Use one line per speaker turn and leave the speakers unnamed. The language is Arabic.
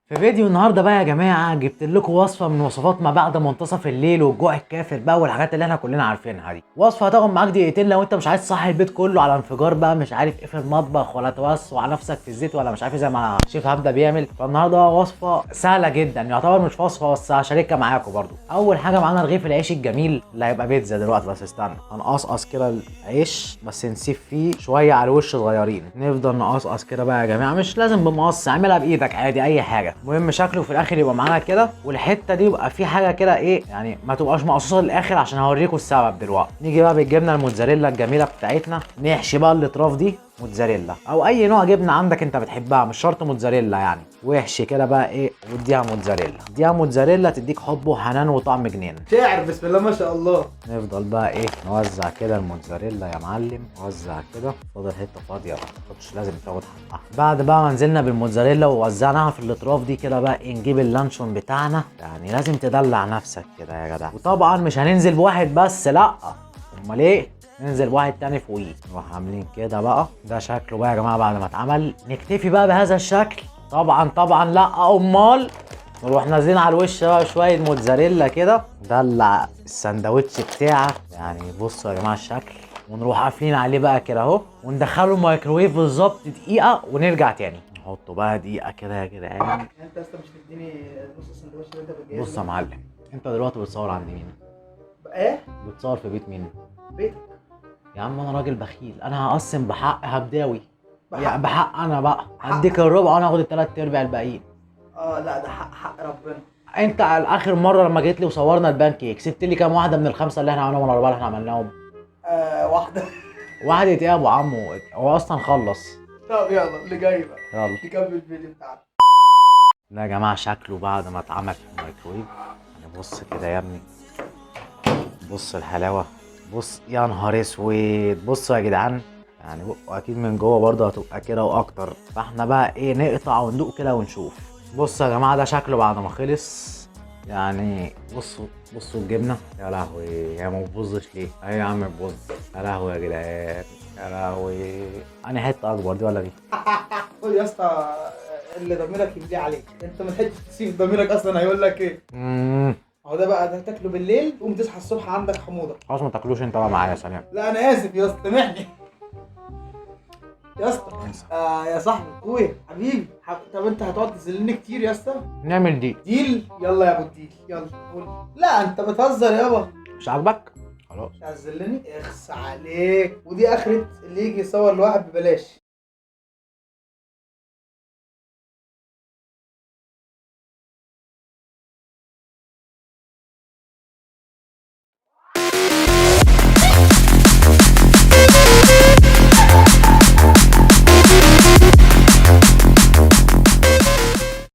في فيديو النهارده بقى يا جماعه جبت لكم وصفه من وصفات ما بعد منتصف الليل والجوع الكافر بقى والحاجات اللي احنا كلنا عارفينها دي. وصفه هتاخد معاك دقيقتين لو انت مش عايز تصحي البيت كله على انفجار بقى مش عارف ايه في المطبخ ولا توسع نفسك في الزيت ولا مش عارف ايه زي ما الشيف هبدا بيعمل. فالنهارده وصفه سهله جدا يعتبر مش وصفه بس هشاركها معاكم برضو. اول حاجه معانا رغيف العيش الجميل اللي هيبقى بيتزا دلوقتي. بس استنى هنقصقص كده العيش بس نسيب فيه شويه على الوش صغيرين. نفضل نقصقص كده بقى يا جماعه مش لازم بمقص اعملها بايدك عادي اي حاجه. المهم شكله في الاخر يبقى معانا كده والحته دي يبقى في حاجه كده ايه يعني ما تبقاش مقصوصه للاخر عشان هوريكم السبب دلوقتي. نيجي بقى بالجبنه الموتزاريلا الجميله بتاعتنا نحشي بقى الاطراف دي موتزاريلا او اي نوع جبنه عندك انت بتحبها مش شرط موتزاريلا يعني. واحشي كده بقى ايه واديها موتزاريلا. اديها موتزاريلا تديك حب وحنان وطعم جنين.
شاعر بسم الله ما شاء الله.
نفضل بقى ايه نوزع كده الموتزاريلا يا معلم. وزع كده فاضل حته فاضيه ما تاخدش لازم تاخد حقها. بعد بقى ما نزلنا بالموتزاريلا ووزعناها في الاطراف دي كده بقى إيه نجيب اللانشون بتاعنا. يعني لازم تدلع نفسك كده يا جدع. وطبعا مش هننزل بواحد بس لا امال ايه ننزل واحد تاني فوقيه. نروح عاملين كده بقى. ده شكله بقى يا جماعه بعد ما اتعمل. نكتفي بقى بهذا الشكل؟ طبعا لا امال. نروح نازلين على الوش بقى شويه موتزاريلا كده. دلع السندوتش بتاعك يعني. بصوا يا جماعه الشكل. ونروح قافلين عليه بقى كده اهو وندخله الميكروويف بالظبط دقيقه ونرجع تاني. نحطه بقى دقيقه كده يا جدعان.
انت اصلا مش تديني نص السندوتش اللي انت بتجيبه؟
بص يا معلم انت دلوقتي بتصور عند مين؟
ايه؟
بتصور في بيت مين؟
بيتك.
يا عم انا راجل بخيل انا هقسم بحق هبداوي.
بحق؟
يعني بحق انا بقى هديك الربع وانا هاخد التلات ارباع الباقيين.
لا ده حق ربنا.
انت على اخر مره لما جيت لي وصورنا البان كيك سبت لي كام واحده من الخمسه اللي احنا عملناهم ولا الاربعه اللي احنا عملناهم؟
واحدة.
واحده ايه يا ابو عمو هو اصلا خلص.
طب يلا اللي جاي بقى.
يلا
نكمل الفيديو بتاعنا.
ده يا جماعه شكله بعد ما اتعمل في الميكرويف. يعني بص كده يا ابني. بص الحلاوه. بص يا نهار اسود. بصوا يا جدعان. يعني واكيد من جوه برضه هتبقى كده واكتر. فاحنا بقى ايه نقطع وندوق كده ونشوف. بصوا يا جماعه ده شكله بعد ما خلص. يعني بصوا الجبنه يا لهوي. هي ما بتبوظش ليه؟ اهي يا عم بتبوظ. يا لهوي يا جدعان. يا لهوي. انا حته اكبر دي ولا دي؟
خد يا اسطى اللي ضميرك يمليه عليك. انت ما لحقتش تسيب ضميرك اصلا هيقول لك ايه؟ اهو ده بقى ده تاكله بالليل تقوم تصحى الصبح عندك حموضه.
خلاص ما تاكلوش انت بقى معايا ثانيه.
لا انا اسف يا اسطى سامحني. يا اسطى يا صاحبي اخويا حبيبي طب انت هتقعد تذلني كتير يا اسطى؟
نعمل دي.
ديل يلا يا ابو الديل يلا قول. لا انت بتهزر يابا.
مش عاجبك؟ خلاص
مش هتذلني اخس عليك. ودي اخرة اللي يجي يصور لواحد ببلاش.